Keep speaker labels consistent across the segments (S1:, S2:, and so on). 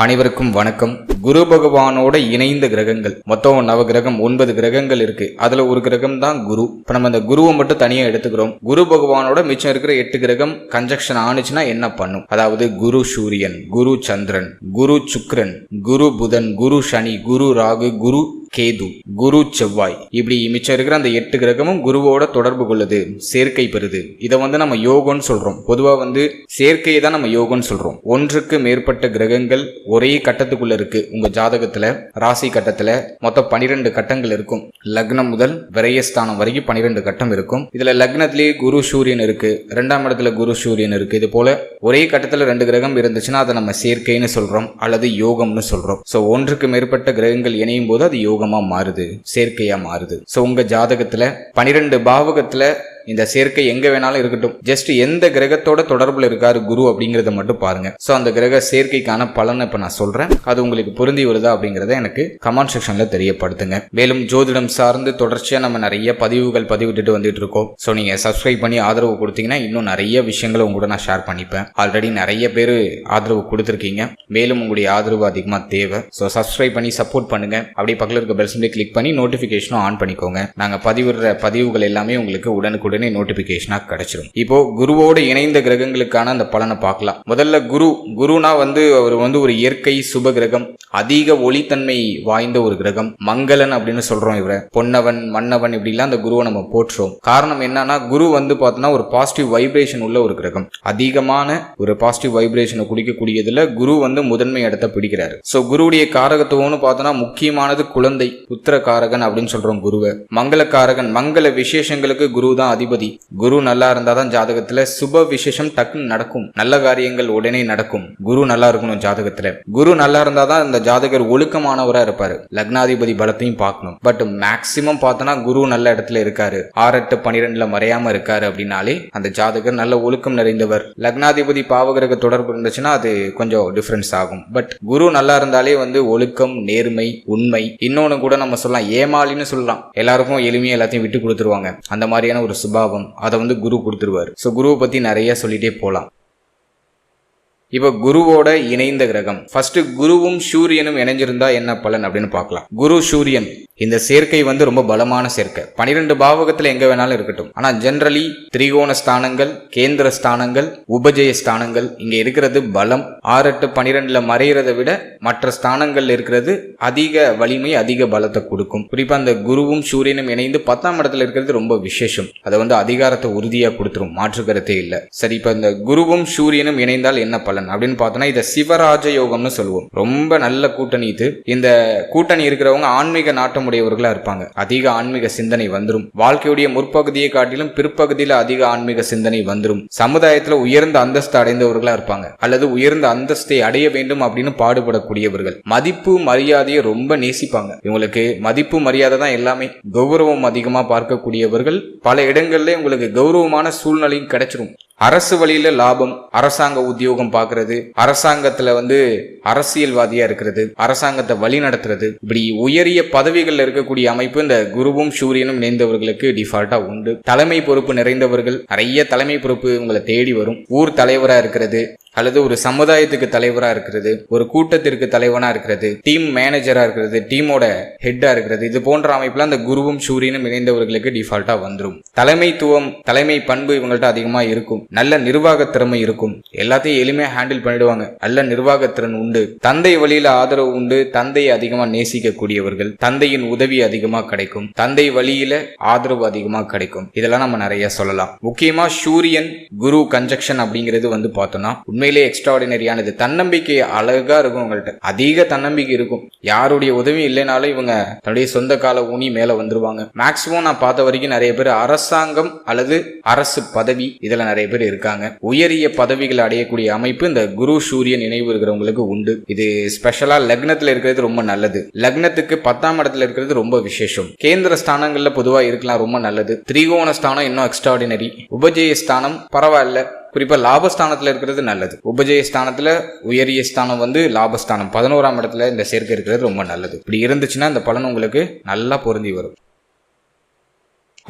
S1: அனைவருக்கும் வணக்கம். குரு பகவானோட இணைந்த கிரகங்கள் மொத்தம் நவகிரகம் 9 கிரகங்கள் இருக்கு. அதுல ஒரு கிரகம் தான் குரு. இப்ப நம்ம அந்த குருவை மட்டும் தனியா எடுத்துக்கிறோம். குரு பகவானோட மிச்சம் இருக்கிற 8 கிரகம் கன்ஜக்ஷன் ஆனிச்சுன்னா என்ன பண்ணும்? அதாவது குரு சூரியன், குரு சந்திரன், குரு சுக்கிரன், குரு புதன், குரு சனி, குரு ராகு, குரு கேது, குரு செவ்வாய், இப்படி மிச்சம் இருக்கிற அந்த 8 கிரகமும் குருவோட தொடர்பு கொள்ளுது, சேர்க்கை பெறுது. இதை நம்ம யோகம்னு சொல்றோம். பொதுவா சேர்க்கையை தான் நம்ம யோகம்னு சொல்றோம். ஒன்றுக்கு மேற்பட்ட கிரகங்கள் ஒரே கட்டத்துக்குள்ள இருக்கு. உங்க ஜாதகத்துல ராசி கட்டத்துல மொத்தம் 12 கட்டங்கள் இருக்கும். லக்னம் முதல் விரயஸ்தானம் வரைக்கும் 12 கட்டம் இருக்கும். இதுல லக்னத்திலேயே குரு சூரியன் இருக்கு, 2ஆம் இடத்துல குரு சூரியன் இருக்கு. இது போல ஒரே கட்டத்துல 2 கிரகம் இருந்துச்சுன்னா அதை நம்ம சேர்க்கைன்னு சொல்றோம் அல்லது யோகம்னு சொல்றோம். சோ ஒன்றுக்கு மேற்பட்ட கிரகங்கள் இணையும் போது அது யோகமா மாறுது, சேர்க்கையா மாறுது. சோ உங்க ஜாதகத்துல 12 பாவகத்துல இந்த சேர்க்கை எங்க வேணாலும் இருக்கட்டும், ஜஸ்ட் எந்த கிரகத்தோட தொடர்புல இருக்காரு குரு அப்படிங்கறத மட்டும் பாருங்க. சோ அந்த கிரக சேர்க்கைக்கான பலனை இப்ப நான் சொல்றேன். அது உங்களுக்கு பொருந்தி வருதா அப்படிங்கறத எனக்கு கமெண்ட் செக்ஷன்ல தெரியப்படுத்துங்க. மேலும் ஜோதிடம் சார்ந்து தொடர்ச்சியா நம்ம நிறைய பதிவுகள் பதிவிட்டு வந்துட்டு இருக்கோம். சோ நீங்க சப்ஸ்கிரைப் பண்ணி ஆதரவு கொடுத்தீங்கன்னா இன்னும் நிறைய விஷயங்களை உங்களோட நான் ஷேர் பண்ணிப்பேன். ஆல்ரெடி நிறைய பேர் ஆதரவு கொடுத்துருக்கீங்க. மேலும் உங்களுடைய ஆதரவு அதிகமா தேவை. சோ சப்ஸ்கிரைப் பண்ணி சப்போர்ட் பண்ணுங்க. அப்படியே பக்கத்துல இருக்க பெல் சிம்பலை கிளிக் பண்ணி நோட்டிபிகேஷனும் ஆன் பண்ணிக்கோங்க. நாங்க பதிவிடுற பதிவுகள் எல்லாமே உங்களுக்கு உடனுக்குடன் நோட்டிபிகேஷனா கிடைச்சிடும். இப்போ குருவோடு இணைந்த கிரகங்களுக்கான அந்த பலனை பார்க்கலாம். முதல்ல குருனா அவர் ஒரு இயற்கை சுப கிரகம், அதிக ஒளித்தன்மை வாய்ந்த ஒரு கிரகம். மங்களன் அப்படின்னு சொல்றோம். இவரை பொன்னவன் மன்னவன் இப்படிலாம் அந்த குருவை நம்ம போற்றுறோம். காரணம் என்னன்னா குரு பார்த்தோம்னா ஒரு பாசிட்டிவ் வைப்ரேஷன் உள்ள ஒரு கிரகம். அதிகமான ஒரு பாசிட்டிவ் வைப்ரேஷனை குடிக்கக்கூடியதுல குரு முதன்மை இடத்தை பிடிக்கிறாரு. சோ குருவுடைய காரகத்துவம்னு பார்த்தோம்னா முக்கியமானது குழந்தை, புத்திர காரகன் அப்படின்னு சொல்றோம் குருவை. மங்கள காரகன், மங்கள விசேஷங்களுக்கு குரு தான் அதிபதி. குரு நல்லா இருந்தாதான் ஜாதகத்துல சுப விசேஷம் டக்குன்னு நடக்கும், நல்ல காரியங்கள் உடனே நடக்கும். குரு நல்லா இருக்கணும் ஜாதகத்துல. குரு நல்லா இருந்தாதான் இந்த ஜாதகர் ஒழுக்கமானவரா இருப்பாரு. லக்னாதிபதி பலத்தையும் பார்க்கணும். பட் மேக்சிமம் பார்த்தோன்னா குரு நல்ல இடத்துல இருக்காரு, 6, 8, 12ல மறையாம இருக்காரு அப்படின்னாலே அந்த ஜாதகர் நல்ல ஒழுக்கம் நிறைந்தவர். லக்னாதிபதி பாவகிரக தொடர்பு இருந்துச்சுன்னா அது கொஞ்சம் டிஃபரன்ஸ் ஆகும். பட் குரு நல்லா இருந்தாலே ஒழுக்கம், நேர்மை, உண்மை, இன்னொன்னு கூட நம்ம சொல்லலாம் ஏமாளின்னு சொல்லலாம். எல்லாருக்கும் எளிமையா எல்லாத்தையும் விட்டு கொடுத்துருவாங்க. அந்த மாதிரியான ஒரு சுபாவம் அதை குரு கொடுத்துருவாரு. சோ குருவை பத்தி நிறைய சொல்லிட்டே போலாம். இப்ப குருவோட இணைந்த கிரகம் ஃபர்ஸ்ட் குருவும் சூரியனும் இணைஞ்சிருந்தா என்ன பலன் அப்படின்னு பார்க்கலாம். குரு சூரியன் இந்த சேர்க்கை ரொம்ப பலமான சேர்க்கை. 12 பாவகத்துல எங்க வேணாலும் இருக்கட்டும். ஆனா ஜெனரலி திரிகோண ஸ்தானங்கள், கேந்திர ஸ்தானங்கள், உபஜய ஸ்தானங்கள் இங்க இருக்கிறது பலம். 6, 8, 12ல மறைகிறத விட மற்ற ஸ்தானங்கள் இருக்கிறது அதிக வலிமை, அதிக பலத்தை கொடுக்கும். குறிப்பா அந்த குருவும் சூரியனும் இணைந்து 10ஆம் இடத்துல இருக்கிறது ரொம்ப விசேஷம். அதை அதிகாரத்தை உறுதியா கொடுத்துரும், மாற்று கருத்தே இல்ல. சரி, இப்ப இந்த குருவும் சூரியனும் இணைந்தால் என்ன பலன் அப்படின்னு பார்த்தோம்னா இதை சிவராஜ யோகம்னு சொல்லுவோம். ரொம்ப நல்ல கூட்டணி இது. இந்த கூட்டணி இருக்கிறவங்க ஆன்மீக நாட்டம் உடையவர்களா இருப்பாங்க. அதிக ஆன்மீக சிந்தனை வந்துரும். வாழ்க்கையுடைய முற்பகுதியை காட்டிலும் பிற்பகுதியில அதிக ஆன்மீக சிந்தனை வந்துரும். சமுதாயத்துல உயர்ந்த அந்தஸ்து அடைந்தவர்களா இருப்பாங்க அல்லது உயர்ந்த அந்தஸ்தை அடைய வேண்டும் அப்படின்னு பாடுபடக்கூடியவர்கள். மதிப்பு மரியாதையை ரொம்ப நேசிப்பாங்க. இவங்களுக்கு மதிப்பு மரியாதை தான் எல்லாமே. கௌரவம் அதிகமா பார்க்கக்கூடியவர்கள். பல இடங்கள்ல உங்களுக்கு கௌரவமான சூழ்நிலையும் கிடைச்சிரும். அரசு வழியில லாபம், அரசாங்க உத்தியோகம் பார்க்கறது, அரசாங்கத்துல அரசியல்வாதியா இருக்கிறது, அரசாங்கத்தை வழி நடத்துறது, இப்படி உயரிய பதவிகள் இருக்கக்கூடிய அமைப்பு இந்த குருவும் சூரியனும் இணைந்தவர்களுக்கு டிஃபால்ட்டா உண்டு. தலைமை பொறுப்பு நிறைந்தவர்கள், நிறைய தலைமை பொறுப்பு உங்களை தேடி வரும். ஊர் தலைவரா இருக்கிறது அல்லது ஒரு சமுதாயத்துக்கு தலைவரா இருக்கிறது, ஒரு கூட்டத்திற்கு தலைவனா இருக்கிறது, டீம் மேனேஜரா இருக்கிறது, டீமோட ஹெட்டா இருக்கிறது, இது போன்ற அமைப்புல அந்த குருவும் சூரியனும் இணைந்தவர்களுக்கு டிஃபால்ட்டா வந்துடும். தலைமைத்துவம், தலைமை பண்பு இவங்கள்ட்ட அதிகமா இருக்கும். நல்ல நிர்வாக திறமை இருக்கும். எல்லாத்தையும் எளிமையா ஹேண்டில் பண்ணிடுவாங்க. நல்ல நிர்வாகத்திறன் உண்டு. தந்தை வழியில ஆதரவு உண்டு. தந்தையை அதிகமா நேசிக்க கூடியவர்கள். தந்தையின் உதவி அதிகமா கிடைக்கும். தந்தை வழியில ஆதரவு அதிகமா கிடைக்கும். இதெல்லாம் நம்ம நிறைய சொல்லலாம். முக்கியமா சூரியன் குரு கன்ஜக்ஷன் அப்படிங்கிறது பார்த்தோம்னா உண்மையிலே எக்ஸ்ட்ராடினரியானது. தன்னம்பிக்கை அழகா இருக்கும். உங்கள்கிட்ட அதிக தன்னம்பிக்கை இருக்கும். யாருடைய உதவி இல்லைனாலும் இவங்க தன்னுடைய சொந்த கால ஊனி மேல வந்துருவாங்க. மேக்சிமம் நான் பார்த்த வரைக்கும் நிறைய பேர் அரசாங்கம் அல்லது அரசு பதவி இதுல நிறைய பேர் இருக்காங்க. உயரிய பதவிகள் அடையக்கூடிய அமைப்பு இந்த குரு சூரியன் இணைவு இருக்கிறவங்களுக்கு உண்டு. இது ஸ்பெஷலா லக்னத்துல இருக்கிறது ரொம்ப நல்லது. லக்னத்துக்கு 10ஆம் இடத்துல இருக்கிறது ரொம்ப விசேஷம். கேந்திர ஸ்தானங்கள்ல பொதுவா இருக்கலாம், ரொம்ப நல்லது. திரிகோண ஸ்தானம் இன்னும் எக்ஸ்ட்ராடினரி. உபஜய ஸ்தானம் பரவாயில்ல. குறிப்பா லாபஸ்தானத்துல இருக்கிறது நல்லது. உபஜய ஸ்தானத்துல உயரிய ஸ்தானம் லாபஸ்தானம் 11ஆம் இடத்துல இந்த சேர்க்கை இருக்கிறது ரொம்ப நல்லது. இப்படி இருந்துச்சுன்னா இந்த பலன் உங்களுக்கு நல்லா பொருந்தி வரும்.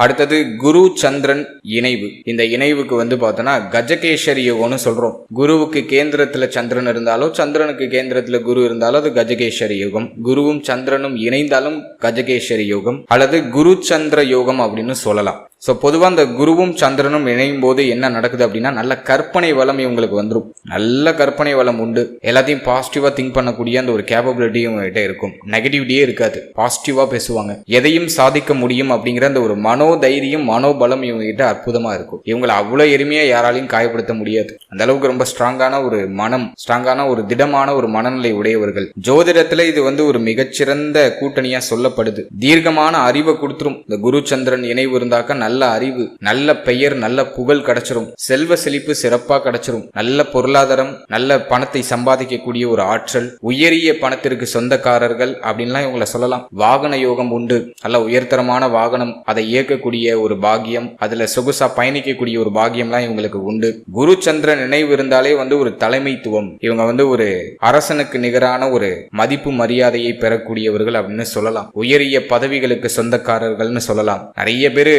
S1: அடுத்தது குரு சந்திரன் இணைவு. இந்த இணைவுக்கு பார்த்தோன்னா கஜகேசரி யோகம்னு சொல்றோம். குருவுக்கு கேந்திரத்துல சந்திரன் இருந்தாலோ சந்திரனுக்கு கேந்திரத்துல குரு இருந்தாலோ அது கஜகேசரி யோகம். குருவும் சந்திரனும் இணைந்தாலும் கஜகேசரி யோகம் அல்லது குரு சந்திர யோகம் அப்படின்னு சொல்லலாம். ஸோ பொதுவாக இந்த குருவும் சந்திரனும் இணையும் போது என்ன நடக்குது அப்படின்னா நல்ல கற்பனை வளம் இவங்களுக்கு வந்துடும். நல்ல கற்பனை வளம் உண்டு. எல்லாத்தையும் பாசிட்டிவா திங்க் பண்ணக்கூடிய அந்த ஒரு கேப்பபிலிட்டி இவங்ககிட்ட இருக்கும். நெகட்டிவிட்டியே இருக்காது. பாசிட்டிவா பேசுவாங்க. எதையும் சாதிக்க முடியும் அப்படிங்கிற அந்த ஒரு மனோதைரியம் மனோபலம் இவங்ககிட்ட அற்புதமா இருக்கும். இவங்களை அவ்வளவு எளிமையா யாராலையும் காயப்படுத்த முடியாது. அந்த அளவுக்கு ரொம்ப ஸ்ட்ராங்கான ஒரு மனம், ஸ்ட்ராங்கான ஒரு திடமான ஒரு மனநிலை உடையவர்கள். ஜோதிடத்துல இது ஒரு மிகச்சிறந்த கூட்டணியா சொல்லப்படுது. தீர்க்கமான அறிவை கொடுத்துரும். இந்த குரு சந்திரன் இணைவு இருந்தாக்க நல்ல அறிவு, நல்ல பெயர், நல்ல புகழ் கிடைச்சிரும். செல்வ செழிப்பு சிறப்பா கிடைச்சிரும். நல்ல பொருளாதாரம், நல்ல பணத்தை சம்பாதிக்கக்கூடிய ஒரு ஆற்றல், உயரிய பணத்திற்கு சொந்தக்காரர்கள் அப்படின்லாம் இவங்களை சொல்லலாம். வாகன யோகம் உண்டு. நல்ல உயர்தரமான வாகனம், அதை இயக்கக்கூடிய ஒரு பாக்கியம், அதுல சொகுசா பயணிக்கக்கூடிய ஒரு பாக்கியம்லாம் இவங்களுக்கு உண்டு. குரு சந்திரன் நினைவு இருந்தாலே ஒரு தலைமைத்துவம். இவங்க ஒரு அரசனுக்கு நிகரான ஒரு மதிப்பு மரியாதையை பெறக்கூடியவர்கள் அப்படின்னு சொல்லலாம். உயரிய பதவிகளுக்கு சொந்தக்காரர்கள்னு சொல்லலாம். நிறைய பேரு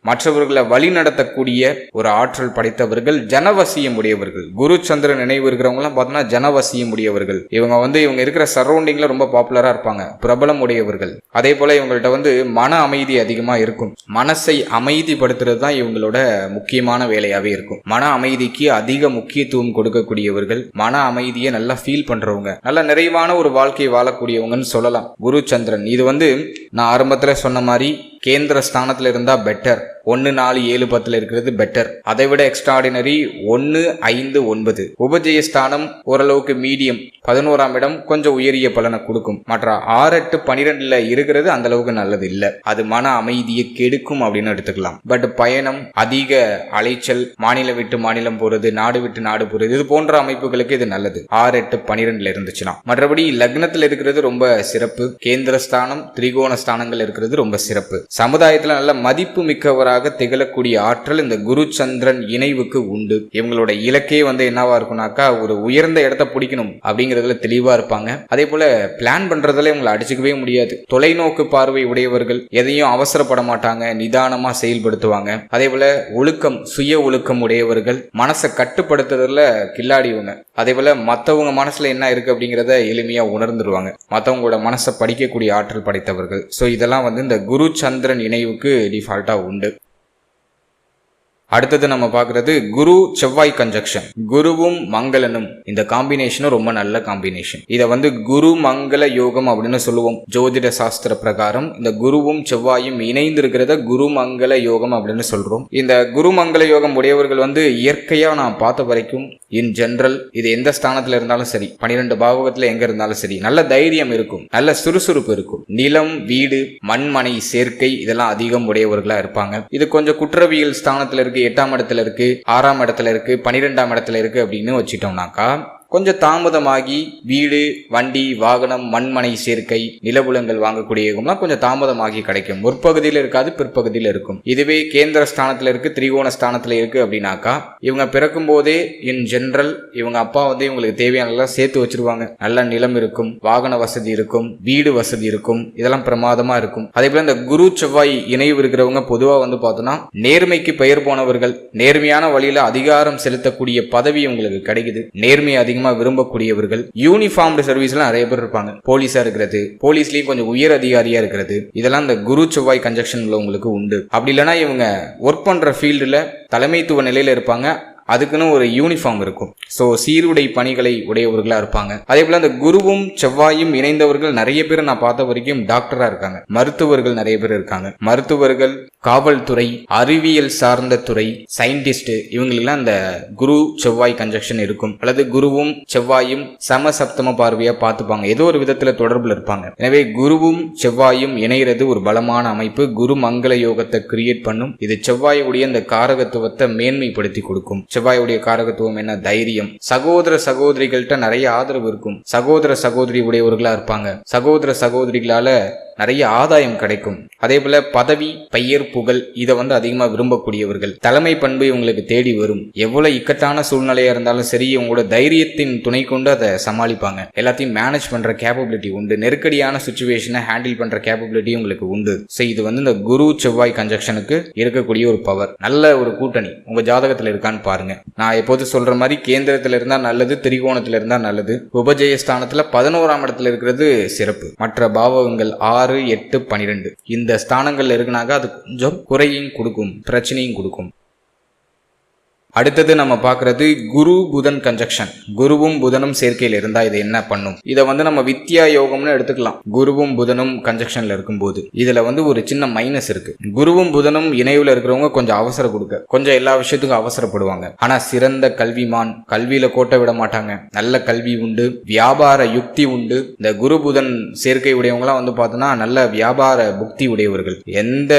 S1: மற்றவர்களை வழி நடத்தக்கூடிய ஒரு ஆற்றல் படைத்தவர்கள், ஜனவசியம் உடையவர்கள். குரு சந்திரன் நினைவு இருக்கிறவங்க எல்லாம் பார்த்தோம்னா ஜனவசியம் உடையவர்கள். இவங்க இருக்கிற சரௌண்டிங்ல ரொம்ப பாப்புலரா இருப்பாங்க, பிரபலம் உடையவர்கள். அதே போல இவங்கள்ட்ட மன அமைதி அதிகமா இருக்கும். மனசை அமைதிப்படுத்துறது தான் இவங்களோட முக்கியமான வேலையாவே இருக்கும். மன அமைதிக்கு அதிக முக்கியத்துவம் கொடுக்கக்கூடியவர்கள், மன அமைதியை நல்லா ஃபீல் பண்றவங்க, நல்ல நிறைவான ஒரு வாழ்க்கையை வாழக்கூடியவங்கன்னு சொல்லலாம். குரு சந்திரன் இது நான் ஆரம்பத்துல சொன்ன மாதிரி கேந்திர ஸ்தானத்துல இருந்தா பெட்டர். 1, 4, 7, 10 இருக்கிறது பெட்டர். அதை விட எக்ஸ்ட்ராடினரி 1, 5, 9. உபஜயஸ்தானம் ஓரளவுக்கு மீடியம். 11ஆம் இடம் கொஞ்சம் உயரிய பலனை கொடுக்கும். மற்ற 6, 8, 12 இருக்கிறது அந்த அளவுக்கு நல்லது இல்ல. அது மன அமைதியை கெடுக்கும் அப்படின்னு எடுத்துக்கலாம். பட் பயணம், அதிக அலைச்சல், மாநிலம் விட்டு மாநிலம் போறது, நாடு விட்டு நாடு போறது, இது போன்ற அமைப்புகளுக்கு இது நல்லது. 6, 8, 12 இருந்துச்சுன்னா. மற்றபடி லக்னத்தில் இருக்கிறது ரொம்ப சிறப்பு. கேந்திர ஸ்தானம், திரிகோண ஸ்தானங்கள் இருக்கிறது ரொம்ப சிறப்பு. சமுதாயத்துல நல்ல மதிப்பு மிக்கவராக திகழக்கூடிய ஆற்றல் இந்த குரு சந்திரன் இணைவுக்கு உண்டு. இவங்களோட இலக்கே என்னவா இருக்கும்னாக்கா ஒரு உயர்ந்த இடத்தை பிடிக்கணும் அப்படிங்கறதுல தெளிவா இருப்பாங்க. அதே போல பிளான் பண்றதுல இவங்களை அடிச்சுக்கவே முடியாது. தொலைநோக்கு பார்வை உடையவர்கள், எதையும் அவசரப்பட மாட்டாங்க, நிதானமா செயல்படுத்துவாங்க. அதே போல ஒழுக்கம், சுய ஒழுக்கம் உடையவர்கள், மனசை கட்டுப்படுத்துறதுல கில்லாடிவங்க. அதே போல மத்தவங்க மனசுல என்ன இருக்கு அப்படிங்கறத எளிமையா உணர்ந்துருவாங்க. மத்தவங்களோட மனசை படிக்கக்கூடிய ஆற்றல் படைத்தவர்கள். சோ இதெல்லாம் இந்த குரு சந்திரன் இணைவுக்கு டிஃபால்ட்டா உண்டு. அடுத்தது நம்ம பார்க்கிறது குரு செவ்வாய் கன்ஜக்ஷன். குருவும் மங்களனும் இந்த காம்பினேஷனும் ரொம்ப நல்ல காம்பினேஷன். இதை குரு மங்கள யோகம் அப்படின்னு சொல்லுவோம். ஜோதிட சாஸ்திர பிரகாரம் இந்த குருவும் செவ்வாயும் இணைந்து இருக்கிறத குரு மங்கள யோகம் அப்படின்னு சொல்றோம். இந்த குரு மங்கள யோகம் உடையவர்கள் இயற்கையா நான் பார்த்த வரைக்கும் இன் ஜெனரல் இது எந்த ஸ்தானத்துல இருந்தாலும் சரி, 12 பாவகத்துல எங்க இருந்தாலும் சரி, நல்ல தைரியம் இருக்கும், நல்ல சுறுசுறுப்பு இருக்கும். நிலம், வீடு, மண்மனை சேர்க்கை இதெல்லாம் அதிகம் உடையவர்களா இருப்பாங்க. இது கொஞ்சம் குற்றவியல் ஸ்தானத்துல இருக்கு, 8ஆம் இடத்துல இருக்கு, 6ஆம் இடத்துல இருக்கு, 12ஆம் இடத்துல இருக்கு அப்படின்னு வச்சுட்டோம்னாக்கா கொஞ்சம் தாமதமாகி வீடு, வண்டி, வாகனம், மண்மனை சேர்க்கை, நிலபுலங்கள் வாங்கக்கூடிய யோகம்லாம் கொஞ்சம் தாமதமாகி கிடைக்கும். முற்பகுதியில் இருக்காது, பிற்பகுதியில் இருக்கும். இதுவே கேந்திர ஸ்தானத்துல இருக்கு, திரிகோண ஸ்தானத்துல இருக்கு அப்படின்னாக்கா இவங்க பிறக்கும் போதே இன் ஜெனரல் இவங்க அப்பா இவங்களுக்கு தேவையானதெல்லாம் சேர்த்து வச்சிருவாங்க. நல்ல நிலம் இருக்கும், வாகன வசதி இருக்கும், வீடு வசதி இருக்கும், இதெல்லாம் பிரமாதமா இருக்கும். அதே போல இந்த குரு செவ்வாய் இணைவு இருக்கிறவங்க பொதுவா பார்த்தோம்னா நேர்மைக்கு பெயர் போனவர்கள், நேர்மையான வழியில அதிகாரம் செலுத்தக்கூடிய பதவி உங்களுக்கு கிடைக்குது. நேர்மை அதிகம் விரும்பக்கூடியவர்கள். யூனிஃபார்ம்டு சர்வீஸ்ல நிறைய பேர் இருப்பாங்க. போலீஸா இருக்கிறது, போலீஸ்லயும் கொஞ்சம் உயர் அதிகாரியா இருக்கிறது, இதெல்லாம் இந்த குரு செவ்வாய் கன்ஜக்ஷன்ல உங்களுக்கு உண்டு. அப்படி இல்லைன்னா இவங்க ஒர்க் பண்ற ஃபீல்டுல தலைமைத்துவ நிலையில இருப்பாங்க. அதுக்குன்னு ஒரு யூனிஃபார்ம் இருக்கும். சோ சீருடை பணிகளை உடையவர்களா இருப்பாங்க. அதே போல அந்த குருவும் செவ்வாயும் இணைந்தவர்கள் நிறைய பேர் நான் பார்த்த வரைக்கும் டாக்டரா இருக்காங்க, மருத்துவர்கள் நிறைய பேர் இருக்காங்க. மருத்துவர்கள், காவல்துறை, அறிவியல் சார்ந்த துறை, சயின்டிஸ்ட், இவங்களுக்கெல்லாம் அந்த குரு செவ்வாய் கன்ஜக்ஷன் இருக்கும். அல்லது குருவும் செவ்வாயும் சமசப்தம பார்வையா பார்த்துப்பாங்க, ஏதோ ஒரு விதத்துல தொடர்புல இருப்பாங்க. எனவே குருவும் செவ்வாயும் இணைகிறது ஒரு பலமான அமைப்பு. குரு மங்கள யோகத்தை கிரியேட் பண்ணும். இது செவ்வாயுடைய இந்த காரகத்துவத்தை மேன்மைப்படுத்தி கொடுக்கும். செவ்வாயுடைய காரகத்துவம் என்ன? தைரியம். சகோதர சகோதரிகள்கிட்ட நிறைய ஆதரவு இருக்கும். சகோதர சகோதரி உடையவர்களா இருப்பாங்க. சகோதர சகோதரிகளால நிறைய ஆதாயம் கிடைக்கும். அதே போல பதவி, பெயர், புகழ் இதை அதிகமா விரும்பக்கூடியவர்கள். தலைமை பண்பு இவங்களுக்கு தேடி வரும். எவ்வளவு இக்கட்டான சூழ்நிலையா இருந்தாலும் சரி, இவங்களோட தைரியத்தின் துணை கொண்டு அதை சமாளிப்பாங்க. எல்லாத்தையும் மேனேஜ் பண்ற கேப்பபிலிட்டி உண்டு. நெருக்கடியான சிச்சுவேஷனை ஹேண்டில் பண்ற கேப்பபிலிட்டி உங்களுக்கு உண்டு. இது இந்த குரு செவ்வாய் கன்ஜக்ஷனுக்கு இருக்கக்கூடிய ஒரு பவர். நல்ல ஒரு கூட்டணி உங்க ஜாதகத்துல இருக்கான்னு பாருங்க. நான் எப்போது சொல்ற மாதிரி கேந்திரத்துல இருந்தா நல்லது, திரிகோணத்துல இருந்தா நல்லது. உபஜயஸ்தானத்துல 11ஆம் இடத்துல இருக்கிறது சிறப்பு. மற்ற பாவகங்கள் 6, 8, 12 இந்த ஸ்தானங்கள்ல இருக்குனாக்க அது கொஞ்சம் குறையும் கொடுக்கும், பிரச்சனையும் கொடுக்கும். அடுத்தது நம்ம பார்க்கறது குரு புதன் கன்ஜக்ஷன். குருவும் புதனும் சேர்க்கையில் இருந்தா இது என்ன பண்ணும்? இதை நம்ம வித்யா யோகம்னு எடுத்துக்கலாம். குருவும் புதனும் கன்ஜக்ஷன்ல இருக்கும்போது இதுல ஒரு சின்ன மைனஸ் இருக்கு. குருவும் புதனும் இணைவுல இருக்கிறவங்க கொஞ்சம் அவசரம் கொடுக்க, கொஞ்சம் எல்லா விஷயத்துக்கும் அவசரப்படுவாங்க. ஆனா சிறந்த கல்விமான், கல்வியில கோட்டை விட மாட்டாங்க. நல்ல கல்வி உண்டு, வியாபார யுக்தி உண்டு. இந்த குரு புதன் சேர்க்கை உடையவங்களாம் பார்த்தோன்னா நல்ல வியாபார புக்தி உடையவர்கள். எந்த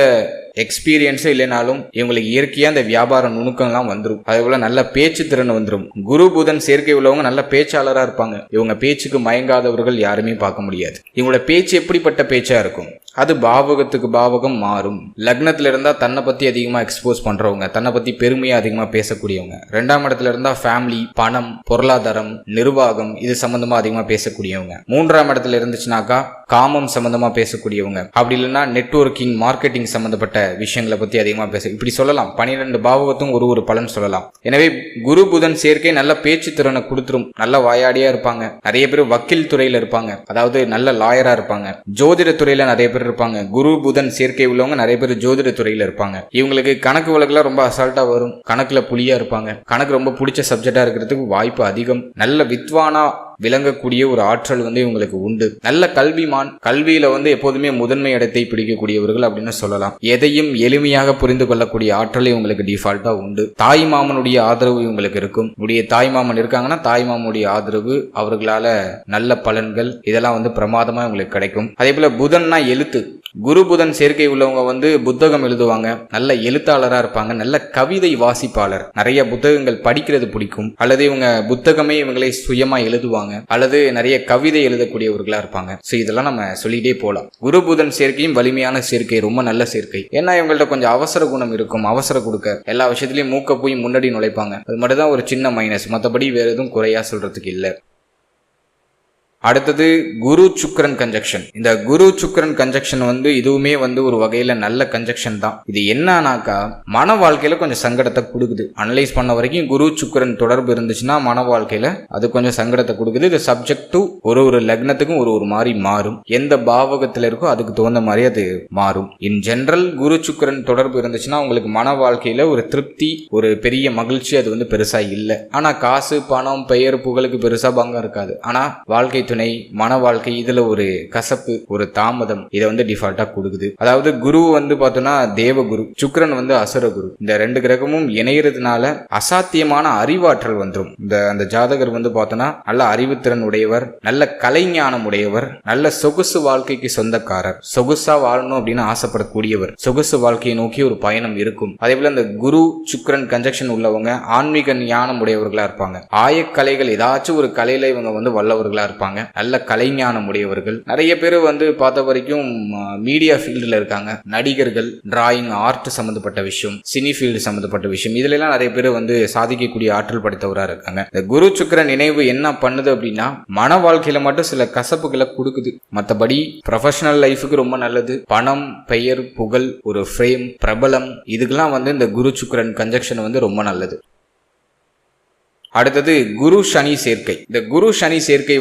S1: எக்ஸ்பீரியன்ஸும் இல்லைனாலும் இவங்களுக்கு இயற்கையா அந்த வியாபார நுணுக்கம்லாம் வந்துடும். அதே போல நல்ல பேச்சு திறன் வந்துடும். குரு புதன் சேர்க்கை உள்ளவங்க நல்ல பேச்சாளராக இருப்பாங்க. இவங்க பேச்சுக்கு மயங்காதவர்கள் யாருமே பார்க்க முடியாது. இவங்களோட பேச்சு எப்படிப்பட்ட பேச்சா இருக்கும்? அது பாவகத்துக்கு பாவகம் மாறும். லக்னத்துல இருந்தா தன்னை பத்தி அதிகமா எக்ஸ்போஸ் பண்றவங்க, தன்னை பத்தி பெருமையா அதிகமா பேசக்கூடியவங்க. 2ஆம் இடத்துல இருந்தா ஃபேமிலி, பணம், பொருளாதாரம், நிர்வாகம் இது சம்பந்தமா அதிகமா பேசக்கூடியவங்க. 3ஆம் இடத்துல இருந்துச்சுனாக்கா காமம் சம்பந்தமா பேசக்கூடியவங்க. அப்படி இல்லைன்னா நெட்வொர்க்கிங், மார்க்கெட்டிங் சம்பந்தப்பட்ட விஷயங்களை பத்தி அதிகமா பேச, இப்படி சொல்லலாம். 12 பாவகத்தும் ஒரு பலன் சொல்லலாம். எனவே குரு புதன் சேர்க்கை நல்ல பேச்சு திறனை கொடுத்துரும். நல்ல வாயாடியா இருப்பாங்க. நிறைய பேர் வக்கீல் துறையில இருப்பாங்க, அதாவது நல்ல லாயரா இருப்பாங்க. ஜோதிட துறையில நிறைய பேர் இருப்பாங்க. குரு புதன் சேர்க்கை உள்ளவங்க நிறைய பேர் ஜோதிட துறையில இருப்பாங்க. இவங்களுக்கு கணக்கு வழக்குல ரொம்ப அசால்ட்டா வரும். கணக்குல புலியா இருப்பாங்க. கணக்கு ரொம்ப பிடிச்ச சப்ஜெக்டா இருக்கிறதுக்கு வாய்ப்பு அதிகம். நல்ல வித்வானா விளங்கக்கூடிய ஒரு ஆற்றல் இவங்களுக்கு உண்டு. நல்ல கல்விமான், கல்வியில எப்போதுமே முதன்மை இடத்தை பிடிக்கக்கூடியவர்கள் அப்படின்னு சொல்லலாம். எதையும் எளிமையாக புரிந்து கொள்ளக்கூடிய ஆற்றல் இவங்களுக்கு டிஃபால்ட்டா உண்டு. தாய் மாமனுடைய ஆதரவு இவங்களுக்கு இருக்கும். உடைய தாய் மாமன் இருக்காங்கன்னா தாய் மாமனுடைய ஆதரவு, அவர்களால நல்ல பலன்கள் இதெல்லாம் பிரமாதமா இவங்களுக்கு கிடைக்கும். அதே போல புதன்னா எழுத்து. குரு புதன் சேர்க்கை உள்ளவங்க புத்தகம் எழுதுவாங்க. நல்ல எழுத்தாளரா இருப்பாங்க. நல்ல கவிதை வாசிப்பாளர். நிறைய புத்தகங்கள் படிக்கிறது பிடிக்கும். அல்லது இவங்க புத்தகமே இவங்களை சுயமா எழுதுவாங்க, அல்லது நிறைய கவிதை எழுதக்கூடியவர்களா இருப்பாங்க. இதெல்லாம் நம்ம சொல்லிட்டே போலாம். குரு புதன் சேர்க்கையும் வலிமையான சேர்க்கை, ரொம்ப நல்ல சேர்க்கை. ஏன்னா இவங்கள்ட்ட கொஞ்சம் அவசர குணம் இருக்கும். அவசர கொடுக்க எல்லா விஷயத்திலயும் மூக்க போய் முன்னாடி நுழைப்பாங்க. அது மட்டும் தான் ஒரு சின்ன மைனஸ். மற்றபடி வேற எதுவும் குறையா சொல்றதுக்கு இல்லை. அடுத்தது குரு சுக்கிரன் கன்ஜக்ஷன். இந்த குரு சுக்கிரன் கன்ஜக்ஷன் இதுவுமே ஒரு வகையில நல்ல கன்ஜக்ஷன் தான். இது என்னன்னாக்கா மன வாழ்க்கையில கொஞ்சம் சங்கடத்தை கொடுக்குது. அனலைஸ் பண்ண வரைக்கும் குரு சுக்கிரன் தொடர்பு இருந்துச்சுன்னா மன வாழ்க்கையில அது கொஞ்சம் சங்கடத்தை கொடுக்குது. இது சப்ஜெக்ட் டு ஒரு லக்னத்துக்கும் ஒரு மாதிரி மாறும். எந்த பாவகத்துல இருக்கோ அதுக்கு தகுந்த மாதிரி அது மாறும். இன் ஜெனரல் குரு சுக்கிரன் தொடர்பு இருந்துச்சுன்னா உங்களுக்கு மன வாழ்க்கையில ஒரு திருப்தி, ஒரு பெரிய மகிழ்ச்சி அது பெருசா இல்லை. ஆனா காசு, பணம், பெயர், புகழுக்கு பெருசா பங்கம் இருக்காது. ஆனா வாழ்க்கை துணை, மன வாழ்க்கை இதுல ஒரு கசப்பு, ஒரு தாமதம் இதை டிஃபால்ட்டா கொடுக்குது. அதாவது குரு பார்த்தோம்னா தேவகுரு, சுக்கிரன் அசுரகுரு. இந்த 2 கிரகமும் இணையறதுனால அசாத்தியமான அறிவாற்றல் வந்துடும். அந்த ஜாதகர் பார்த்தோம்னா நல்ல அறிவுத்திறன் உடையவர், நல்ல கலைஞானம் உடையவர், நல்ல சொகுசு வாழ்க்கைக்கு சொந்தக்காரர், சொகுசா வாழணும் அப்படின்னு ஆசைப்படக்கூடியவர், சொகுசு வாழ்க்கையை நோக்கி ஒரு பயணம் இருக்கும். அதே போல இந்த குரு சுக்கிரன் கன்ஜக்ஷன் உள்ளவங்க ஆன்மீக ஞானம் உடையவர்களா இருப்பாங்க. ஆயக்கலைகள் ஏதாச்சும் ஒரு கலையில இவங்க வல்லவர்களா இருப்பாங்க. நல்ல கலைஞானம் உடையவர்கள். நிறைய பேர் பார்த்த வரைக்கும் மீடியா ஃபீல்டுல இருக்காங்க. நடிகர்கள், டிராயிங், ஆர்ட் சம்பந்தப்பட்ட விஷயம், சினி ஃபீல்டு சம்பந்தப்பட்ட விஷயம், இதுல எல்லாம் நிறைய பேர் சாதிக்கக்கூடிய ஆற்றல் படைத்தவரா இருக்காங்க. இந்த குரு சுக்கிரன் இணைவு என்ன பண்ணுது அப்படின்னா மன வாழ்க்கையில மட்டும் சில கசப்புகளை கொடுக்குது. மற்றபடி ப்ரொஃபஷனல் லைஃபுக்கு ரொம்ப நல்லது. பணம், பெயர், புகழ், ஒரு ஃப்ரேம், பிரபலம் இதுக்கெல்லாம் இந்த குரு சுக்கிரன் கன்ஜக்ஷன் ரொம்ப நல்லது. அடுத்தது குரு சனி சேர்க்கை. இந்த குரு சனி சேர்க்கை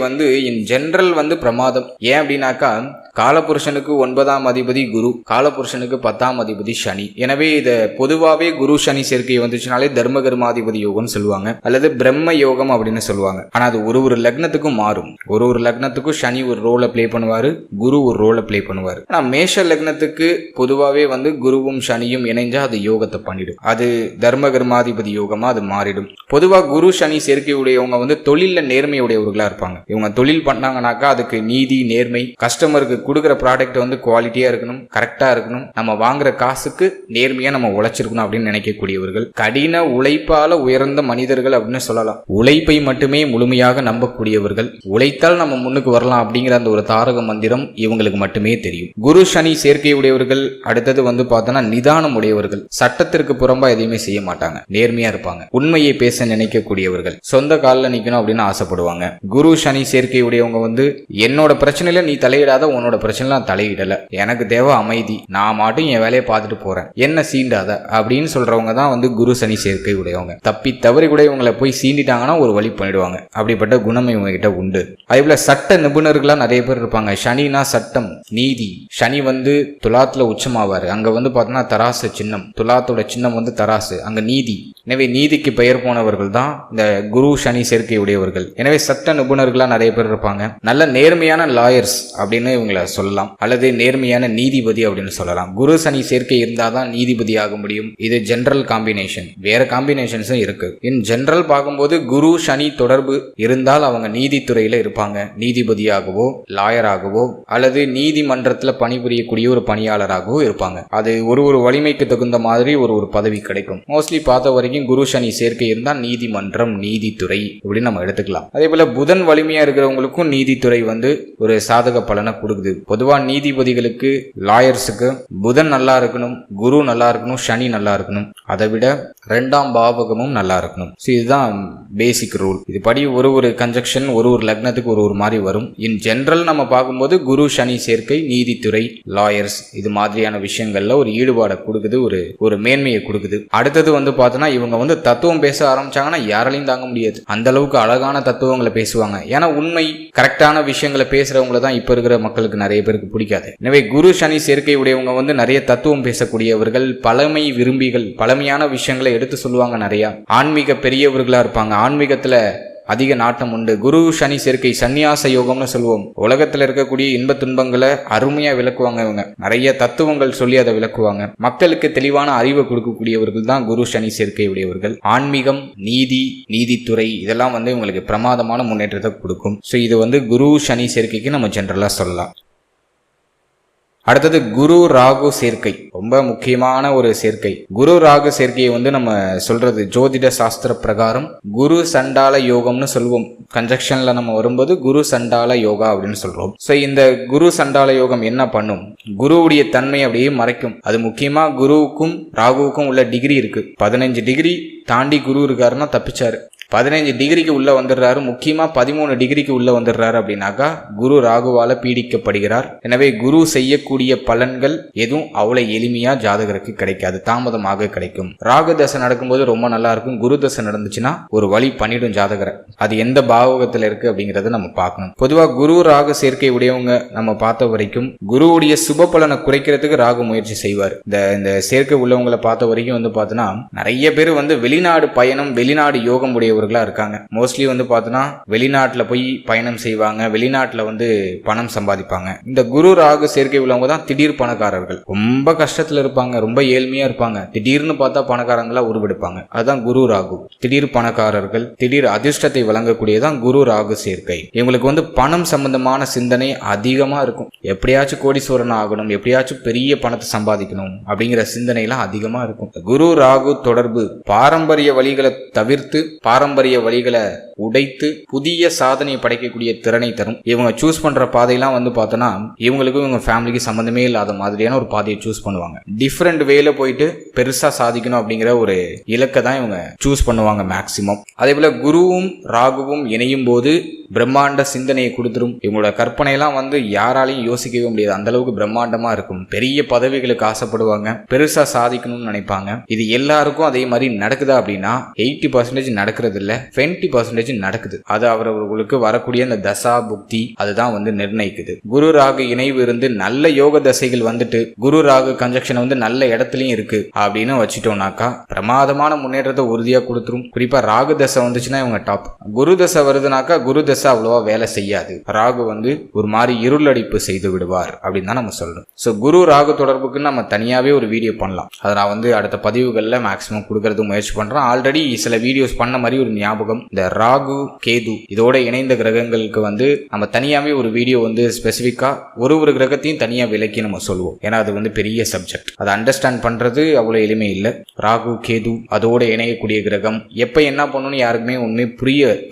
S1: இன் ஜெனரல் பிரமாதம். ஏன் அப்படின்னாக்கா காலபுருஷனுக்கு 9ஆம் அதிபதி குரு, காலபுருஷனுக்கு 10ஆம் அதிபதி சனி. எனவே இத பொதுவாவே குரு சனி சேர்க்கை வந்துச்சுனாலே தர்மகர்மாதிபதி யோகம்னு சொல்லுவாங்க, அல்லது பிரம்ம யோகம் அப்படின்னு சொல்லுவாங்க. ஆனா அது ஒரு லக்னத்துக்கும் மாறும். ஒரு லக்னத்துக்கும் சனி ஒரு ரோலை பிளே பண்ணுவாரு, குரு ஒரு ரோலை பிளே பண்ணுவாரு. ஆனா மேஷ லக்னத்துக்கு பொதுவாவே குருவும் சனியும் இணைஞ்சா அது யோகத்தை பண்ணிடும். அது தர்மகர்மாதிபதி யோகமா அது மாறிடும். பொதுவா குரு சனி சேர்க்கை உடையவங்க வந்து தொழில நேர்மை உடையவர்களா இருப்பாங்க. இவங்க தொழில் பண்ணாங்கனாக்கா அதுக்கு நீதி நேர்மை, கஸ்டமருக்கு கொடுக்குற ப்ராடக்ட் வந்து குவாலிட்டியா இருக்கணும், கரெக்டா இருக்கணும், நம்ம வாங்குற காசுக்கு நேர்மையா நம்ம உழைச்சிருக்கணும் அப்படின்னு நினைக்கக்கூடியவர்கள், கடின உழைப்பால உயர்ந்த மனிதர்கள் அப்படின்னு சொல்லலாம். உழைப்பை மட்டுமே முழுமையாக நம்பக்கூடியவர்கள், உழைத்தால் நம்ம முன்னுக்கு வரலாம் அப்படிங்கிற அந்த ஒரு தாரக மந்திரம் இவங்களுக்கு மட்டுமே தெரியும். குரு சனி சேர்க்கை உடையவர்கள் அடுத்தது வந்து பார்த்தோன்னா நிதானம் உடையவர்கள், சட்டத்திற்கு புறம்பா எதையுமே செய்ய மாட்டாங்க, நேர்மையா இருப்பாங்க, உண்மையை பேச நினைக்கக்கூடியவர்கள், சொந்த காலில் நிக்கணும் அப்படின்னு ஆசைப்படுவாங்க. குரு சனி சேர்க்கை உடையவங்க வந்து என்னோட பிரச்சனையில நீ தலையிடாத, உன்னோட பிரச்சனைல நான் தலையிடல, எனக்கு தேவை அமைதி, நான் மட்டும் என் வேலையை பார்த்துட்டு போறேன், என்ன சீண்டாத அப்படின்னு சொல்றவங்க தான் வந்து குரு சனி சேர்க்கை உடையவங்க. தப்பி தவறி கூட இவங்களை போய் சீண்டிட்டாங்கன்னா ஒரு வழி பண்ணிடுவாங்க. அப்படிப்பட்ட குணம் இவங்க கிட்ட உண்டு. அதே போல சட்ட நிபுணர்களா நிறைய பேர் இருப்பாங்க. சனினா சட்டம் நீதி. சனி வந்து துலாத்துல உச்சமாவாரு, அங்க வந்து பார்த்தோன்னா தராசு சின்னம், துலாத்தோட சின்னம் வந்து தராசு, அங்க நீதி. எனவே நீதிக்கு பெயர் போனவர்கள் தான் இந்த குரு சனி சேர்க்கை உடையவர்கள். எனவே சட்ட நிபுணர்களா நிறைய பேர் இருப்பாங்க. நல்ல நேர்மையான லாயர்ஸ் அப்படின்னு இவங்களை சொல்லலாம், அல்லது நேர்மையான நீதிபதி அப்படின்னு சொல்லலாம். குரு சனி சேர்க்கை இருந்தாதான் நீதிபதி ஆக முடியும். இது ஜெனரல் காம்பினேஷன், வேற காம்பினேஷன்ஸும் இருக்கு. இன் ஜெனரல் பார்க்கும்போது குரு சனி தொடர்பு இருந்தால் அவங்க நீதித்துறையில இருப்பாங்க, நீதிபதியாகவோ லாயராகவோ அல்லது நீதிமன்றத்துல பணிபுரியக்கூடிய ஒரு பணியாளராகவோ இருப்பாங்க. அது ஒரு வலிமைக்கு தகுந்த மாதிரி ஒரு பதவி கிடைக்கும். மோஸ்ட்லி பார்த்த வரைக்கும் குரு சனி சேர்க்கை இருந்தா நீதிமன்றம், நீதித்துறை இப்படின்னு நம்ம எடுத்துக்கலாம். அதே போல புதன் வலிமையா இருக்கிறவங்களுக்கும் நீதித்துறை வந்து ஒரு சாதக பலனை கொடுக்குது. பொதுவா நீதிபதிகளுக்கு, லாயர்ஸுக்கு புதன் நல்லா இருக்கணும், குரு நல்லா இருக்கணும், சனி நல்லா இருக்கணும், அதை விட 2ஆம் பாவகமும் நல்லா இருக்கணும். இதுதான் பேசிக் ரூல். இது படி ஒரு கன்ஜெக்ஷன் ஒரு லக்னத்துக்கு ஒரு மாதிரி வரும். இன் ஜெனரல் நம்ம பார்க்கும்போது குரு சனி சேர்க்கை நீதித்துறை, லாயர்ஸ் இது மாதிரியான விஷயங்கள்ல ஒரு ஈடுபாடை கொடுக்குது, ஒரு மேன்மையை கொடுக்குது. அடுத்தது வந்து பார்த்தோன்னா இவங்க வந்து தத்துவம் பேச ஆரம்பிச்சாங்கன்னா யாராலையும் தாங்க முடியாது. அந்த அளவுக்கு அழகான தத்துவங்களை பேசுவாங்க. ஏன்னா உண்மை கரெக்டான விஷயங்களை பேசுறவங்களை தான் இப்ப இருக்கிற மக்களுக்கு நிறைய பேருக்கு பிடிக்காது. எனவே குரு சனி சேர்க்கை உடையவங்க வந்து நிறைய தத்துவம் பேசக்கூடியவர்கள், பழமை விரும்பிகள், பழமையான விஷயங்களை எடுத்து சொல்லுவாங்க. நிறைய ஆன்மீக பெரியவர்களா இருப்பாங்க, ஆன்மீகத்துல அதிக நாட்டம் உண்டு. குரு சனி சேர்க்கை சந்நியாச யோகம்னு சொல்லுவோம். உலகத்துல இருக்கக்கூடிய இன்ப துன்பங்களை அருமையா விளக்குவாங்க. இவங்க நிறைய தத்துவங்கள் சொல்லி அதை விளக்குவாங்க. மக்களுக்கு தெளிவான அறிவை கொடுக்கக்கூடியவர்கள் தான் குரு சனி சேர்க்கை உடையவர்கள். ஆன்மீகம், நீதி, நீதித்துறை இதெல்லாம் வந்து இவங்களுக்கு பிரமாதமான முன்னேற்றத்தை கொடுக்கும். ஸோ இது வந்து குரு சனி சேர்க்கைக்கு நம்ம ஜெனரலா சொல்லலாம். அடுத்தது குரு ராகு சேர்க்கை, ரொம்ப முக்கியமான ஒரு சேர்க்கை. குரு ராகு சேர்க்கையை வந்து நம்ம சொல்றது ஜோதிட சாஸ்திர பிரகாரம் குரு சண்டால யோகம்னு சொல்லுவோம். கன்ஜெக்ஷன்ல நம்ம வரும்போது குரு சண்டால யோகா அப்படின்னு சொல்றோம். சோ இந்த குரு சண்டால யோகம் என்ன பண்ணும்? குருவுடைய தன்மை அப்படியே மறைக்கும். அது முக்கியமா குருவுக்கும் ராகுவுக்கும் உள்ள டிகிரி இருக்கு. 15 டிகிரி தாண்டி குரு இருக்காருன்னா தப்பிச்சாரு. 15 டிகிரிக்கு உள்ள வந்துடுறாரு, முக்கியமா 13 டிகிரிக்கு உள்ள வந்துடுறாரு அப்படின்னாக்கா குரு ராகுவால பீடிக்கப்படுகிறார். எனவே குரு செய்யக்கூடிய பலன்கள் எதுவும் அவ்வளவு எளிமையா ஜாதகருக்கு கிடைக்காது, தாமதமாக கிடைக்கும். ராகு தசை நடக்கும்போது ரொம்ப நல்லா இருக்கும். குரு தசை நடந்துச்சுன்னா ஒரு வழி பண்ணிடும் ஜாதகரை. அது எந்த பாவகத்துல இருக்கு அப்படிங்கறத நம்ம பார்க்கணும். பொதுவா குரு ராகு சேர்க்கை உடையவங்க நம்ம பார்த்த வரைக்கும் குருவுடைய சுப பலனை குறைக்கிறதுக்கு ராகு முயற்சி செய்வார். இந்த சேர்க்கை உள்ளவங்களை பார்த்த வரைக்கும் வந்து பார்த்தோன்னா நிறைய பேர் வந்து வெளிநாடு பயணம், வெளிநாடு யோகம் உடைய இருக்காங்க. மோஸ்ட்லி வந்து பார்த்தோன்னா வெளிநாட்டுல போய் பயணம் செய்வாங்க, வெளிநாட்டுல வந்து பணம் சம்பாதிப்பாங்க. இந்த குரு ராகு சேர்க்கை உள்ளவங்க தான் திடீர் பணக்காரர்கள். ரொம்ப கஷ்டத்துல இருப்பாங்க, ரொம்ப ஏழ்மையா இருப்பாங்க, திடீர்னு பார்த்தா பணக்காரங்களா உருவெடுப்பாங்க. அதுதான் குரு ராகு. திடீர் பணக்காரர்கள், திடீர் அதிர்ஷ்டத்தை வழங்கக்கூடியதான் குரு ராகு சேர்க்கை. இவங்களுக்கு வந்து பணம் சம்பந்தமான சிந்தனை அதிகமா இருக்கும். எப்படியாச்சும் கோடீஸ்வரன் ஆகணும், எப்படியாச்சும் பெரிய பணத்தை சம்பாதிக்கணும் அப்படிங்கிற சிந்தனை எல்லாம் அதிகமா இருக்கும். குரு ராகு தொடர்பு பாரம்பரிய வழிகளை தவிர்த்து பாரம்பரிய வழிகளை உடைத்து புதிய சாதனையை படைக்கக்கூடிய திறனை தரும். இவங்க சூஸ் பண்ற பாதையெல்லாம் வந்து பார்த்தோன்னா இவங்களுக்கும் இவங்க ஃபேமிலிக்கு சம்பந்தமே இல்லாத மாதிரியான ஒரு பாதையை சூஸ் பண்ணுவாங்க. டிஃப்ரெண்ட் வேல போயிட்டு பெருசா சாதிக்கணும் அப்படிங்கிற ஒரு இலக்கை தான் இவங்க சூஸ் பண்ணுவாங்க மேக்சிமம். அதே போல குருவும் ராகுவும் இணையும் போது பிரம்மாண்ட சிந்தனையை கொடுத்துரும். இவங்களோட கற்பனையெல்லாம் வந்து யாராலையும் யோசிக்கவே முடியாது, அந்த அளவுக்கு பிரம்மாண்டமா இருக்கும். பெரிய பதவிகளுக்கு ஆசைப்படுவாங்க, பெருசா சாதிக்கணும்னு நினைப்பாங்க. இது எல்லாருக்கும் அதே மாதிரி நடக்குதா அப்படின்னா 80% நடக்கிறது இல்ல, 20% நடக்குது. அது அவர்களுக்கு வரக்கூடிய அந்த தசா புக்தி அதுதான் வந்து நிர்ணயிக்குது. குரு ராகு இணைவு இருந்து நல்ல யோக தசைகள் வந்துட்டு குரு ராகு கன்ஜெக்ஷன் வந்து நல்ல இடத்துலயும் இருக்கு அப்படின்னு வச்சுட்டோம்னாக்கா பிரமாதமான முன்னேற்றத்தை உறுதியா கொடுத்துரும். குறிப்பா ராகு தசை வந்துச்சுன்னா இவங்க டாப். குரு தசை வருதுனாக்கா குரு தசை அவ்வளவா வேலை செய்யாது. ராகு வந்து ஒரு மாதிரி இருளடிப்பு செய்து விடுவார் அப்படின்னு தான் நம்ம சொல்றோம். சோ குரு ராகு தொடர்புக்கு நம்ம தனியாவே ஒரு வீடியோ பண்ணலாம். அதை நான் வந்து அடுத்த பதிவுகள்ல மேக்சிமம் கொடுக்கறது முயற்சி பண்றேன். ஆல்ரெடி சில வீடியோஸ் பண்ண மாதிரி ஒரு ஒரு ஞாபகம், இந்த ராகு கேது இதோட இணைந்த கிரகங்களுக்கு வந்து நம்ம தனியாவே ஒரு வீடியோ வந்து ஸ்பெசிஃபிக்கா ஒரு கிரகத்தையும் தனியா விலக்கி நம்ம சொல்லுவோம். ஏன்னா அது வந்து பெரிய சப்ஜெக்ட், அதை அண்டர்ஸ்டாண்ட் பண்றது அவ்வளவு எளிமை இல்லை. ராகு கேது அதோட இணையக்கூடிய கிரகம் எப்ப என்ன பண்ணணும்னு யாருக்குமே ஒண்ணுமே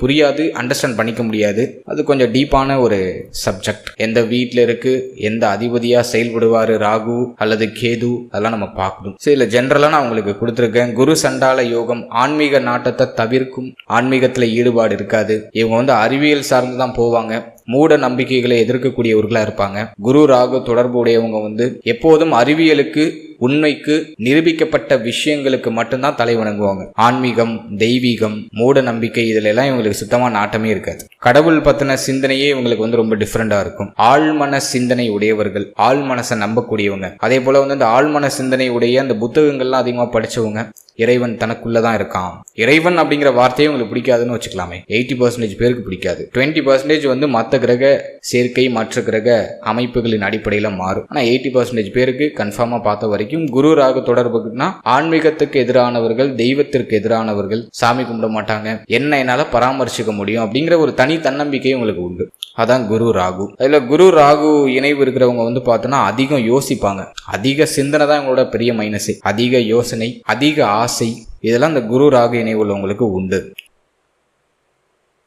S1: புரியாது, அண்டர்ஸ்டாண்ட் பண்ணிக்க முடியாது. அது கொஞ்சம் டீப்பான ஒரு சப்ஜெக்ட். எந்த வீட்டில் இருக்கு, எந்த அதிபதியா செயல்படுவாரு ராகு அல்லது கேது, அதெல்லாம் நம்ம பார்க்கணும். சில ஜென்ரலா நான் உங்களுக்கு கொடுத்துருக்கேன். குரு சண்டால யோகம் ஆன்மீக நாட்டத்தை தவிர்க்கும், ஆன்மீகத்துல ஈடுபாடு இருக்காது. இவங்க வந்து அறிவியல் சார்ந்து தான் போவாங்க, மூட நம்பிக்கைகளை எதிர்க்கக்கூடியவர்களா இருப்பாங்க. குரு ராகு தொடர்பு உடையவங்க வந்து எப்போதும் அறிவியலுக்கு, உண்மைக்கு, நிரூபிக்கப்பட்ட விஷயங்களுக்கு மட்டும்தான் தலை வணங்குவாங்க. ஆன்மீகம், தெய்வீகம், மூட நம்பிக்கை இதுல எல்லாம் இவங்களுக்கு சுத்தமா நாட்டமே இருக்காது. கடவுள் பத்தின சிந்தனையே இவங்களுக்கு வந்து ரொம்ப டிஃப்ரெண்டா இருக்கும். ஆழ்மன சிந்தனை உடையவர்கள், ஆழ் மனசை நம்பக்கூடியவங்க. அதே போல வந்து அந்த ஆழ்மன சிந்தனை உடைய அந்த புத்தகங்கள்லாம் அதிகமா படிச்சவங்க. இறைவன் தனக்குள்ளதான் இருக்கான். இறைவன் அப்படிங்கிற வார்த்தையே உங்களுக்கு பிடிக்காதுன்னு வச்சுக்கலாமே. 80% பேருக்கு பிடிக்காது. 20% வந்து மற்ற கிரக சேர்க்கை, மற்ற கிரக அமைப்புகளின் அடிப்படையில மாறும். ஆனா 80% பேருக்கு கன்ஃபார்மா பார்த்த வரைக்கும் குரு ராகு தொடர்புக்குன்னா ஆன்மீகத்துக்கு எதிரானவர்கள், தெய்வத்திற்கு எதிரானவர்கள், சாமி கும்பிட மாட்டாங்க, என்ன என்னால பராமரிச்சுக்க முடியும் அப்படிங்கிற ஒரு தனி தன்னம்பிக்கை உங்களுக்கு உண்டு. அதான் குரு ராகு. அதுல குரு ராகு இணைவு இருக்கிறவங்க வந்து பார்த்தோன்னா அதிகம் யோசிப்பாங்க. அதிக சிந்தனை தான் இவங்களோட பெரிய மைனஸ். அதிக யோசனை, அதிக ஆசை, இதெல்லாம் இந்த குரு ராகு இணைவு உள்ளவங்களுக்கு உண்டு.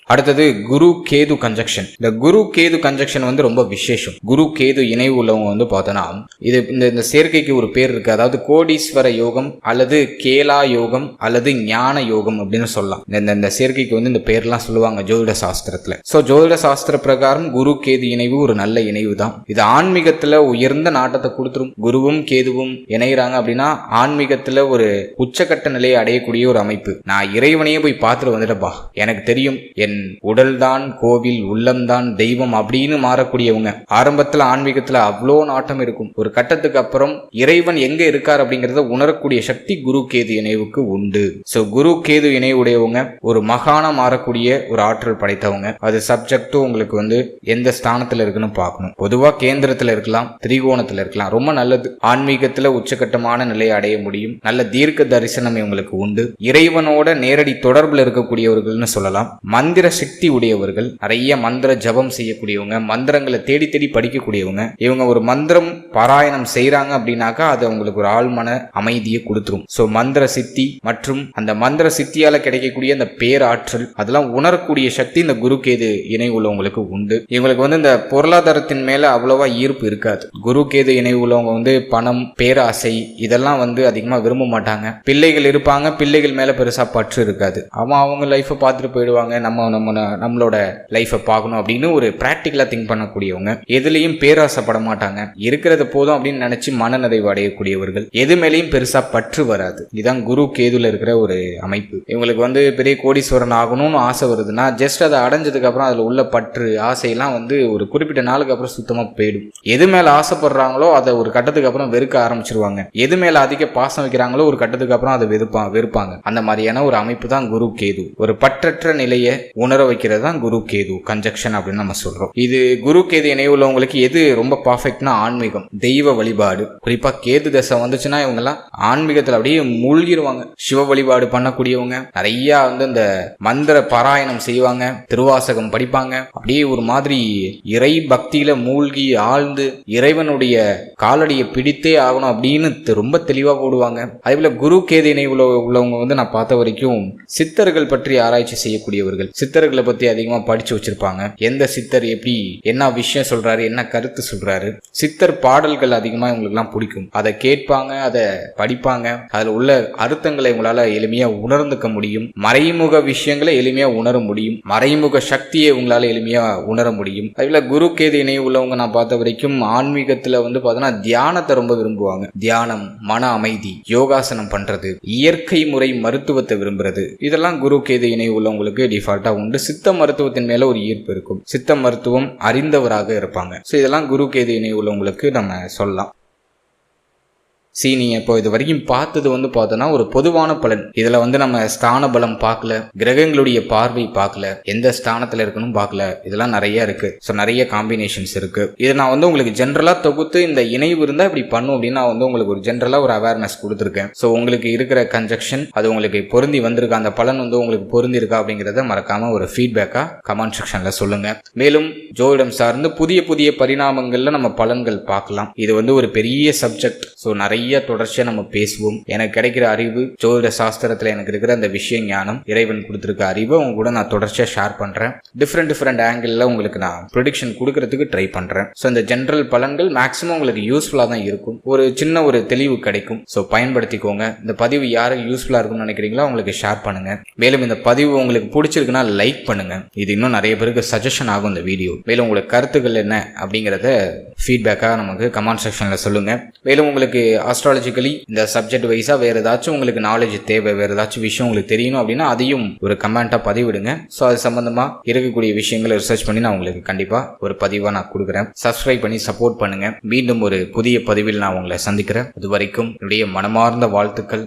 S1: அடுத்தது குரு கேது கன்ஜக்ஷன். இந்த குரு கேது கன்ஜக்ஷன் வந்து ரொம்ப விசேஷம். குரு கேது இணைவு உள்ளவங்க வந்து பார்த்தோன்னா இது இந்த சேர்க்கைக்கு ஒரு பேர் இருக்கு. அதாவது கோடீஸ்வர யோகம் அல்லது கேலா யோகம் அல்லது ஞான யோகம் அப்படின்னு சொல்லலாம். இந்த சேர்க்கைக்கு வந்து இந்த பேர்லாம் சொல்லுவாங்க ஜோதிட சாஸ்திரத்துல. ஸோ ஜோதிட சாஸ்திர பிரகாரம் குரு கேது இணைவு ஒரு நல்ல இணைவு தான். இது ஆன்மீகத்துல உயர்ந்த நாட்டத்தை கொடுத்துரும். குருவும் கேதுவும் இணைகிறாங்க அப்படின்னா ஆன்மீகத்துல ஒரு உச்சக்கட்ட நிலையை அடையக்கூடிய ஒரு அமைப்பு. நான் இறைவனையே போய் பார்த்துட்டு வந்துட்டப்பா, எனக்கு தெரியும், என் உடல்தான் கோவில், உள்ளம்தான் தெய்வம் அப்படின்னு மாறக்கூடியவங்க. ஆரம்பத்துல ஆன்மீகத்துல அவ்வளோ நாட்டம் இருக்கும். ஒரு கட்டத்துக்கு அப்புறம் இறைவன் எங்க இருக்கார் அப்படிங்கறத உணரக்கூடிய சக்தி குரு கேது இணைவுக்கு உண்டு. சோ குரு கேது இணைவு உடையவங்க ஒரு மகான மாறக்கூடிய ஒரு ஆற்றல் படைத்தவங்க. அது சப்ஜெக்டும் உங்களுக்கு வந்து எந்த ஸ்தானத்துல இருக்குன்னு பார்க்கணும். பொதுவா கேந்திரத்துல இருக்கலாம், திரிகோணத்துல இருக்கலாம், ரொம்ப நல்லது. ஆன்மீகத்துல உச்சகட்டமான நிலையை அடைய முடியும். நல்ல தீர்க்க தரிசனம் இவங்களுக்கு உண்டு. இறைவனோட நேரடி தொடர்புல இருக்கக்கூடியவர்கள்னு சொல்லலாம். மந்திர சக்தி உடையவர்கள், நிறைய மந்திர ஜபம் செய்யக்கூடியவங்க, மந்திரங்களை தேடி தேடி படிக்கக்கூடியவங்க. இவங்க ஒரு மந்திரம் பாராயணம் செய்யறாங்க அப்படின்னாக்கா அது அவங்களுக்கு ஒரு ஆழ்மன அமைதியை கொடுத்துரும். சோ மந்திர சித்தி மற்றும் அந்த மந்திர சித்தியால கிடைக்கக்கூடிய அந்த பேராற்றல், அதெல்லாம் உணரக்கூடிய சக்தி இந்த குரு கேது இணை உள்ளவங்களுக்கு உண்டு. இவங்களுக்கு வந்து இந்த பொருளாதாரத்தின் மேல அவ்வளவா ஈர்ப்பு இருக்காது. குரு கேது இணை உள்ளவங்க வந்து பணம், பேராசை இதெல்லாம் வந்து அதிகமா விரும்ப மாட்டாங்க. பிள்ளைகள் இருப்பாங்க, பிள்ளைகள் மேல பெருசா பற்று இருக்காது. அவங்க லைஃபை பார்த்துட்டு போயிடுவாங்க, நம்மளோட லைஃபை பார்க்கணும் அப்படின்னு ஒரு பிராக்டிகலா திங்க் பண்ணக்கூடியவங்க. எதுலையும் பேராசைப்பட மாட்டாங்க. இருக்கிறது போதும் அப்படின்னு நினைச்சு மனநிறைவு அடையக்கூடியவர்கள். எது மேலையும் பெருசா பற்று வராது. இதுதான் குரு கேதுல இருக்கிற ஒரு அமைப்பு. இவங்களுக்கு வந்து பெரிய கோடீஸ்வரன் ஆகணும்னு ஆசை வருதுன்னா ஜஸ்ட் அதை அடைஞ்சதுக்கு அப்புறம் அதுல உள்ள பற்று, ஆசையெல்லாம் வந்து ஒரு குறிப்பிட்ட நாளுக்கு அப்புறம் சுத்தமா போயிடும். எது மேல ஆசைப்படுறாங்களோ அதை ஒரு கட்டத்துக்கு அப்புறம் வெறுக்க ஆரம்பிச்சிருவாங்க. எது மேல அதிக பாசம் வைக்கிறாங்களோ ஒரு கட்டத்துக்கு அப்புறம் அதை வெறுப்பாங்க. அந்த மாதிரியான ஒரு அமைப்பு தான் குரு கேது. ஒரு பற்றற்ற நிலையை உணர வைக்கிறது தான் குரு கேது கன்ஜக்ஷன் அப்படின்னு நம்ம சொல்றோம். இது குரு கேது இணைவு உள்ளவங்களுக்கு எது ரொம்ப பர்ஃபெக்ட்னா ஆன்மீகம், தெய்வ வழிபாடு. குறிப்பா கேது தசை வந்துச்சுன்னா இவங்க எல்லாம் ஆன்மீகத்துல அப்படியே மூழ்கிடுவாங்க. சிவ வழிபாடு பண்ணக்கூடியவங்க, நிறைய வந்து இந்த மந்திர பாராயணம் செய்வாங்க, திருவாசகம் படிப்பாங்க. அப்படியே ஒரு மாதிரி இறை பக்தியில மூழ்கி ஆழ்ந்து இறைவனுடைய காலடியை பிடித்தே ஆகணும் அப்படின்னு ரொம்ப தெளிவா போடுவாங்க. அதே போல குரு கேது இணை உள்ளவங்க வந்து நான் பார்த்த வரைக்கும் சித்தர்கள் பற்றி ஆராய்ச்சி செய்யக்கூடியவர்கள். சித்தர்களை பத்தி அதிகமா படிச்சு வச்சிருப்பாங்க. எந்த சித்தர் எப்படி என்ன விஷயம் சொல்றாரு, என்ன கருத்து சொல்றாரு. சித்தர் பாடல்கள் அதிகமா இவங்களுக்கு எல்லாம் பிடிக்கும். அதை கேட்பாங்க, அதை படிப்பாங்க. அதுல உள்ள அர்த்தங்களை இவங்களால எளிமையா உணர்ந்துக்க முடியும். மறைமுக விஷயங்களை எளிமையா உணர முடியும். மறைமுக சக்தியை உங்களால எளிமையா உணர முடியும். அதுல குரு கேது இணை உள்ளவங்க நான் பார்த்த வரைக்கும் ஆன்மீகத்துல வந்து பார்த்தோன்னா தியானத்தை ரொம்ப விரும்புவாங்க. தியானம், மன அமைதி, யோகாசனம் பண்றது, இயற்கை முறை மருத்துவத்தை விரும்புறது, இதெல்லாம் குரு கேது இணை உள்ளவங்களுக்கு டிஃபால்ட்டா உண்டு. சித்த மருத்துவத்தின் மேல ஒரு ஈர்ப்பு இருக்கும். சித்த மருத்துவம் அறிந்தவராக இருப்பாங்க. சோ இதெல்லாம் குரு கேது இணை உள்ளவங்களுக்கு நம்ம சொல்லலாம். நீங்க இப்போ இது வரைக்கும் பார்த்தது வந்து பார்த்தோன்னா ஒரு பொதுவான பலன். இதுல வந்து நம்ம ஸ்தான பலம் பார்க்கல, கிரகங்களுடைய பார்வை பார்க்கல, எந்த ஸ்தானத்துல இருக்கணும் பார்க்கல, இதெல்லாம் நிறைய இருக்கு. ஸோ நிறைய காம்பினேஷன்ஸ் இருக்கு. இது நான் வந்து உங்களுக்கு ஜென்ரலா தொகுத்து இந்த இணைவு இருந்தா இப்படி பண்ணும் அப்படின்னு நான் வந்து உங்களுக்கு ஒரு ஜென்ரலா ஒரு அவேர்னஸ் கொடுத்துருக்கேன். ஸோ உங்களுக்கு இருக்கிற கன்ஜெக்ஷன் அது உங்களுக்கு பொருந்தி வந்திருக்கா, அந்த பலன் வந்து உங்களுக்கு பொருந்தி இருக்கா அப்படிங்கிறத மறக்காம ஒரு ஃபீட்பேக்கா கமெண்ட் செக்ஷன்ல சொல்லுங்க. மேலும் ஜோதிடம் சார்ந்து புதிய புதிய பரிணாமங்கள்ல நம்ம பலன்கள் பார்க்கலாம். இது வந்து ஒரு பெரிய சப்ஜெக்ட். ஸோ நிறைய தொடர்ச்சியா நம்ம பேசுவோம். எனக்கு கிடைக்கிற அறிவு, ஜோதிட சாஸ்திரத்துல எனக்கு இருக்கிற அந்த விஷய ஞானம், இறைவன் கொடுத்திருக்க அறிவை உங்க கூட நான் தொடர்ச்சியா ஷேர் பண்றேன். டிஃப்ரெண்ட் ஆங்கிள் உங்களுக்கு நான் ப்ரெடிக்ஷன் கொடுக்கறதுக்கு ட்ரை பண்றேன். ஸோ இந்த ஜென்ரல் பலன்கள் மேக்ஸிமம் உங்களுக்கு யூஸ்ஃபுல்லா தான் இருக்கும். ஒரு சின்ன ஒரு தெளிவு கிடைக்கும். ஸோ பயன்படுத்திக்கோங்க. இந்த பதிவு யாருக்கு யூஸ்ஃபுல்லா இருக்கும்னு நினைக்கிறீங்களோ உங்களுக்கு ஷேர் பண்ணுங்க. மேலும் இந்த பதிவு உங்களுக்கு பிடிச்சிருக்குன்னா லைக் பண்ணுங்க. இது இன்னும் நிறைய பேருக்கு சஜஷன் ஆகும் இந்த வீடியோ. மேலும் உங்களுக்கு கருத்துக்கள் என்ன அப்படிங்கறத ஃபீட்பேக்காக நமக்கு கமெண்ட் செக்ஷன்ல சொல்லுங்க. மேலும் உங்களுக்கு ஆஸ்ட்ராலஜிக்கலி இந்த சப்ஜெக்ட் வைஸா வேற ஏதாச்சும் உங்களுக்கு நாலேஜ் தேவை, வேற ஏதாச்சும் விஷயம் உங்களுக்கு தெரியணும் அப்படின்னா அதையும் ஒரு கமெண்டா பதிவிடுங்க. ஸோ அது சம்பந்தமா இருக்கக்கூடிய விஷயங்களை ரிசர்ச் பண்ணி நான் உங்களுக்கு கண்டிப்பா ஒரு பதிவா நான் கொடுக்குறேன். சப்ஸ்கிரைப் பண்ணி சப்போர்ட் பண்ணுங்க. மீண்டும் ஒரு புதிய பதிவில் நான் உங்களை சந்திக்கிறேன். அது வரைக்கும் என்னுடைய மனமார்ந்த வாழ்த்துக்கள்.